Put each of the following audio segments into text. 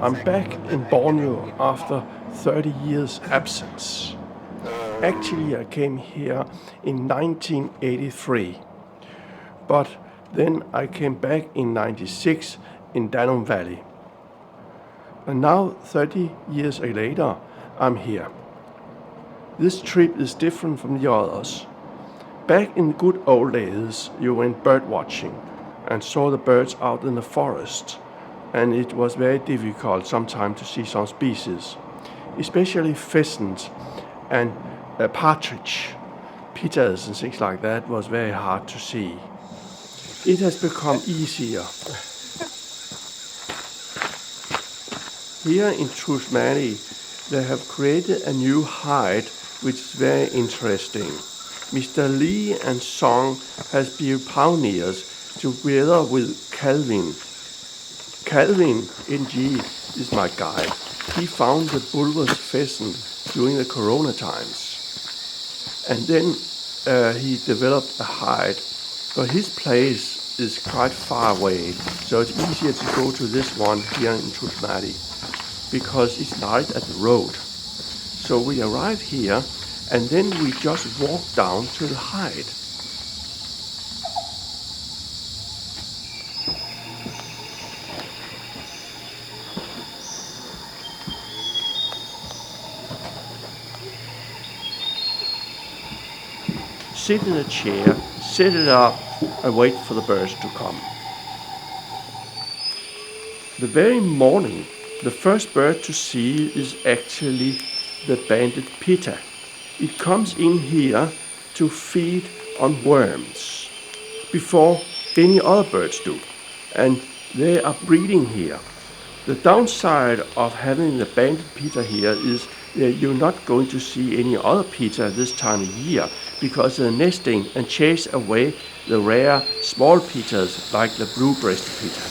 I'm back in Borneo after 30 years absence. Actually, I came here in 1983, but then I came back in 96 in Danum Valley. And now, 30 years later, I'm here. This trip is different from the others. Back in the good old days, you went bird watching and saw the birds out in the forest, and it was very difficult sometimes to see some species, especially pheasant and partridge, pitas and things like that was very hard to see. It has become easier. Here in Trusmadi, they have created a new hide which is very interesting. Mr. Lee and Song has been pioneers together with Calvin. Calvin, NG, is my guide. He found the Bulwers Pheasant during the Corona times. And then he developed a hide. But his place is quite far away, so it's easier to go to this one here in Trusmadi because it's right at the road. So we arrive here and then we just walk down to the hide. Sit in a chair, set it up, and wait for the birds to come. The very morning, the first bird to see is actually the banded pitta. It comes in here to feed on worms before any other birds do, and they are breeding here. The downside of having the banded pitta here is that you're not going to see any other pitta this time of year because they're nesting and chase away the rare small pittas like the blue-breasted pitta.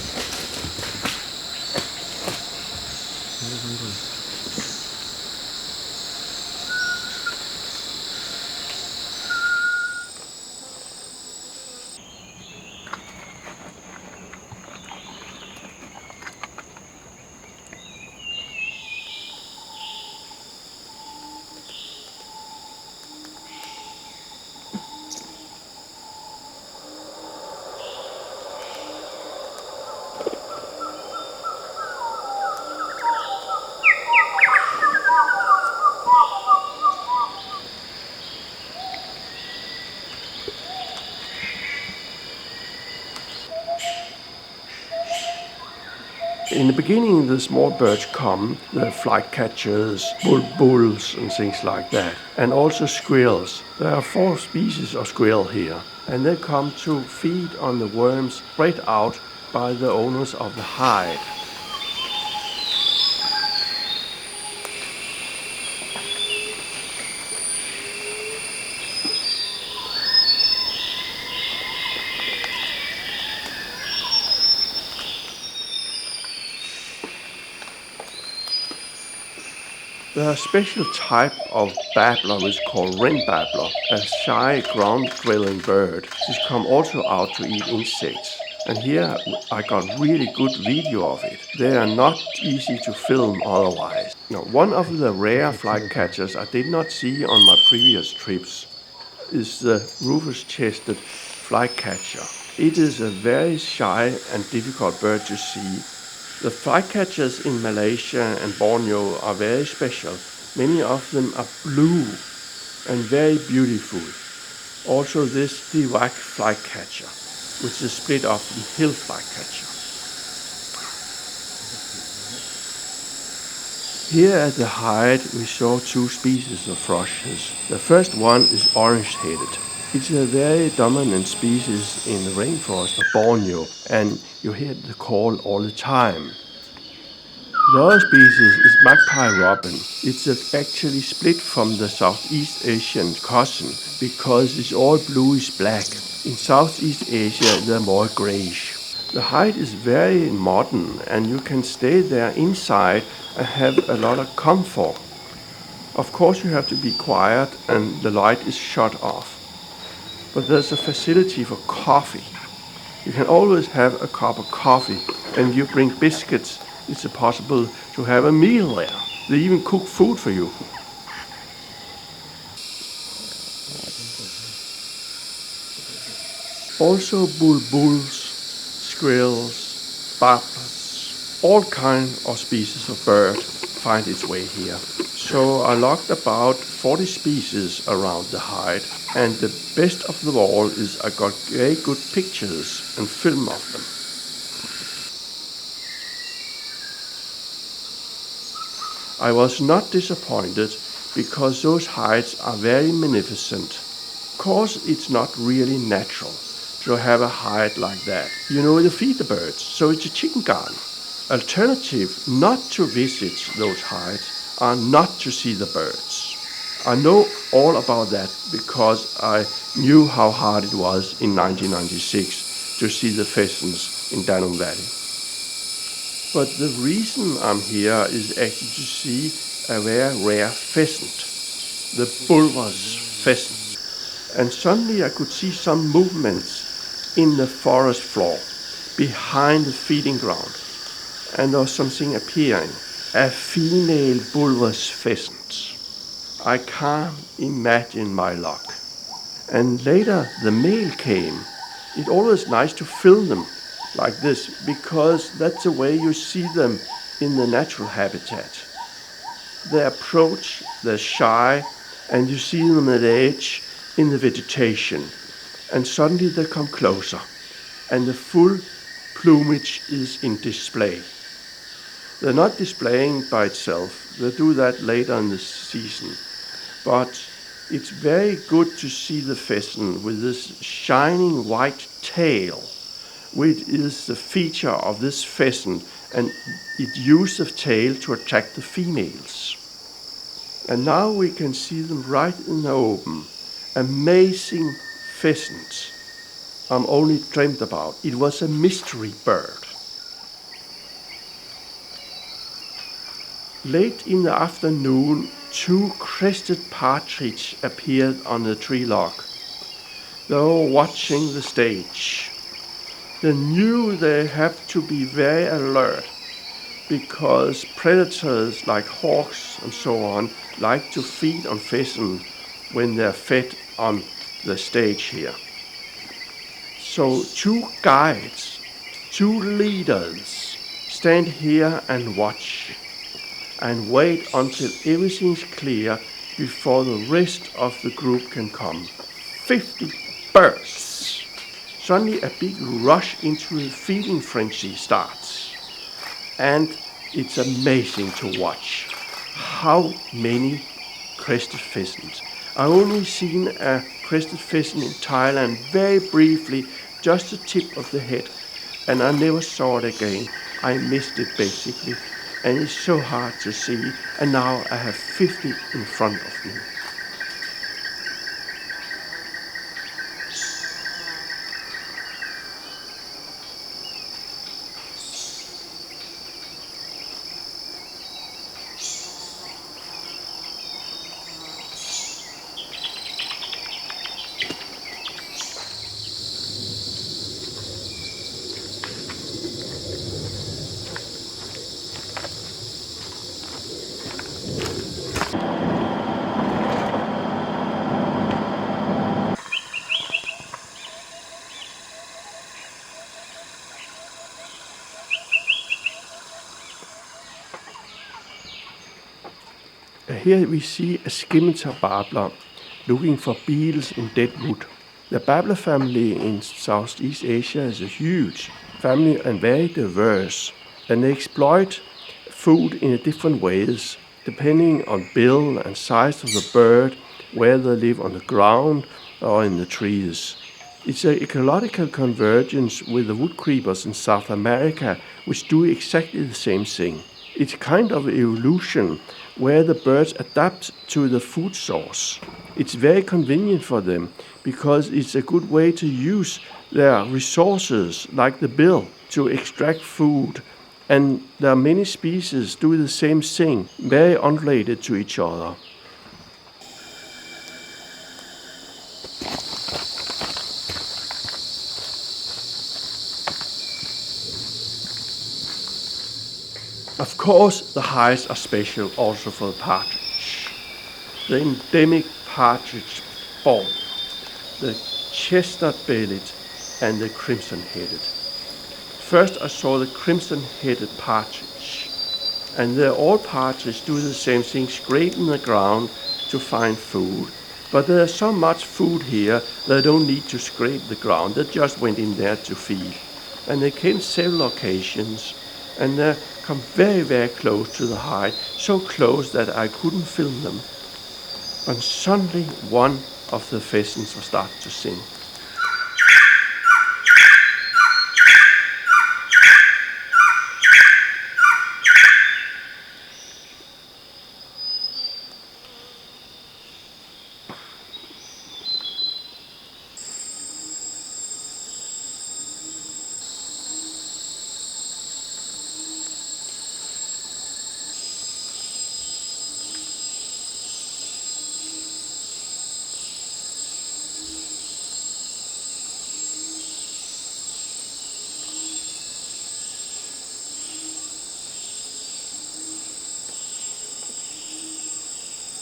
In the beginning, the small birds come, the flycatchers, bulls and things like that, and also squirrels. There are 4 species of squirrel here, and they come to feed on the worms spread out by the owners of the hide. There are a special type of babbler which is called wren babbler, a shy ground-dwelling bird which come also out to eat insects. And here I got really good video of it. They are not easy to film otherwise. Now, one of the rare flycatchers I did not see on my previous trips is the rufous-chested flycatcher. It is a very shy and difficult bird to see. The flycatchers in Malaysia and Borneo are very special. Many of them are blue and very beautiful. Also this Diwak flycatcher, which is split off from hill flycatcher. Here at the hide we saw 2 species of thrushes. The first one is orange-headed. It's a very dominant species in the rainforest of Borneo, and you hear the call all the time. The other species is magpie robin. It's actually split from the Southeast Asian cousin because it's all bluish black. In Southeast Asia they're more grayish. The hide is very modern and you can stay there inside and have a lot of comfort. Of course you have to be quiet and the light is shut off. But there's a facility for coffee. You can always have a cup of coffee and you bring biscuits it's possible to have a meal there. They even cook food for you. Also bulbulls, squirrels, babblers, all kinds of species of bird find its way here. So I logged about 40 species around the hide, and the best of them all is I got very good pictures and film of them. I was not disappointed because those hides are very magnificent. Of course, it's not really natural to have a hide like that. You feed the birds, so it's a chicken garden. Alternative not to visit those hides are not to see the birds. I know all about that because I knew how hard it was in 1996 to see the pheasants in Danum Valley. But the reason I'm here is actually to see a very rare pheasant, the Bulwers Pheasant. And suddenly I could see some movements in the forest floor behind the feeding ground. And there was something appearing, a female Bulwers Pheasant. I can't imagine my luck. And later the male came. It's always nice to film them like this because that's the way you see them in the natural habitat. They approach, they're shy, and you see them at edge in the vegetation. And suddenly they come closer, and the full plumage is in display. They're not displaying by itself. They do that later in the season. But it's very good to see the pheasant with this shining white tail, which is the feature of this pheasant, and it uses the tail to attract the females. And now we can see them right in the open. Amazing pheasant I'm only dreamt about. It was a mystery bird. Late in the afternoon, 2 crested partridge appeared on the tree log. They were watching the stage. They knew they had to be very alert because predators like hawks and so on like to feed on pheasant when they're fed on the stage here. So 2 guides, 2 leaders stand here and watch and wait until everything's clear before the rest of the group can come. 50 birds. Suddenly a big rush into the feeding frenzy starts. And it's amazing to watch how many crested pheasants. I've only seen a crested pheasant in Thailand very briefly, just the tip of the head, and I never saw it again. I missed it basically, and it's so hard to see, and now I have 50 in front of me. Here we see a scimitar babbler looking for beetles in dead wood. The Babbler family in Southeast Asia is a huge family and very diverse, and they exploit food in different ways depending on bill and size of the bird, where they live on the ground or in the trees. It's an ecological convergence with the wood creepers in South America, which do exactly the same thing. It's kind of evolution where the birds adapt to the food source. It's very convenient for them because it's a good way to use their resources like the bill to extract food. And there are many species do the same thing, very unrelated to each other. Of course, the hides are special also for the partridge. The endemic partridge spawn, the chestnut-bellied and the crimson-headed. First I saw the crimson-headed partridge, and all partridges do the same thing, scraping the ground to find food. But there's so much food here they don't need to scrape the ground, they just went in there to feed. And they came several occasions, and they come very, very close to the hide, so close that I couldn't film them. But suddenly one of the pheasants will start to sing.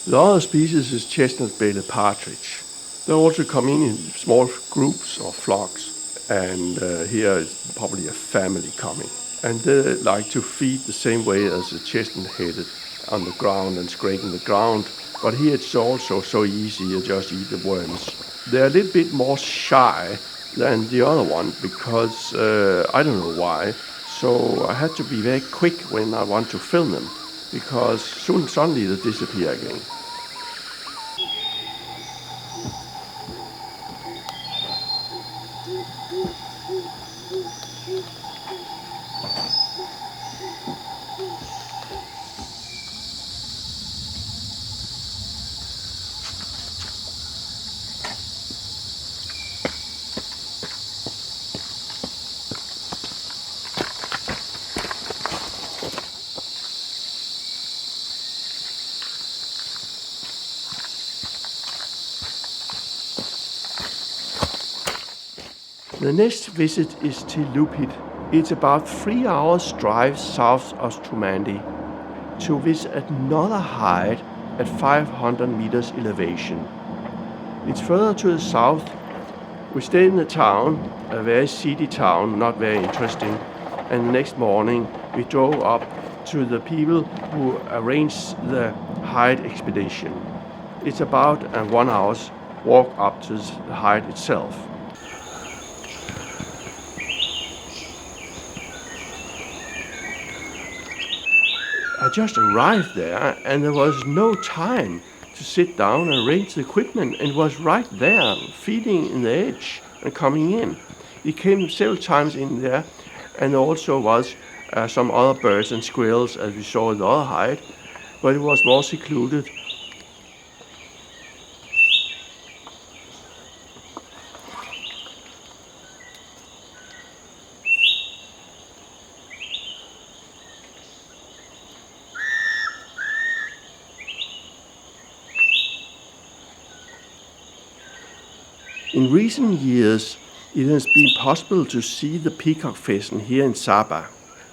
The other species is chestnut-bellied partridge. They also come in small groups or flocks, and here is probably a family coming. And they like to feed the same way as the chestnut-headed on the ground and scraping the ground. But here it's also so easy, you just eat the worms. They're a little bit more shy than the other one because I don't know why. So I had to be very quick when I want to film them because suddenly they disappear again. The next visit is to Lupit. It's about 3 hours drive south of Trusmadi to visit another hide at 500 meters elevation. It's further to the south. We stayed in the town, a very seedy town, not very interesting. And the next morning we drove up to the people who arranged the hide expedition. It's about a 1 hour's walk up to the hide itself. I just arrived there and there was no time to sit down and arrange the equipment, and it was right there, feeding in the edge and coming in. It came several times in there, and there also was some other birds and squirrels as we saw in the other hide, but it was more secluded. In recent years, it has been possible to see the peacock pheasant here in Sabah.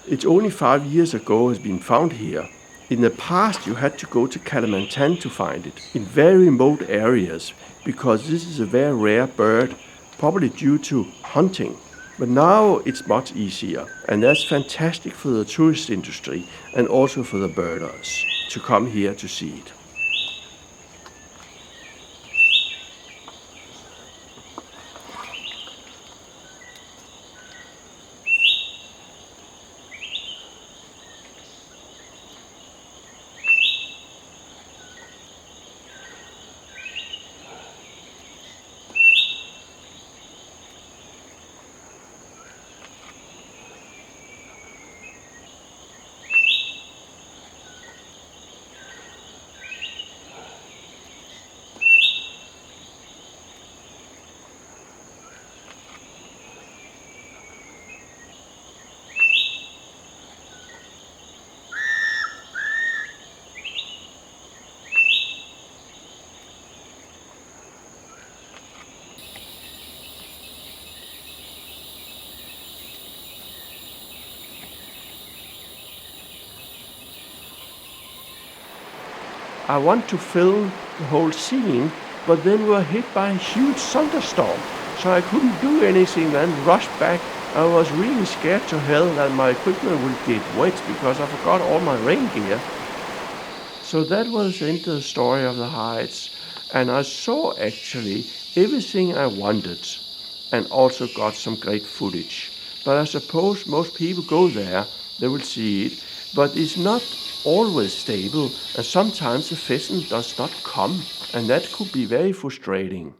It's only 5 years ago it has been found here. In the past, you had to go to Kalimantan to find it, in very remote areas, because this is a very rare bird, probably due to hunting. But now it's much easier, and that's fantastic for the tourist industry and also for the birders to come here to see it. I want to film the whole scene, but then we were hit by a huge thunderstorm, so I couldn't do anything, then rushed back. I was really scared to hell that my equipment would get wet because I forgot all my rain gear. So that was the end of the story of the Heights, and I saw actually everything I wanted and also got some great footage. But I suppose most people go there, they will see it, but it's not always stable, and sometimes the pheasant does not come, and that could be very frustrating.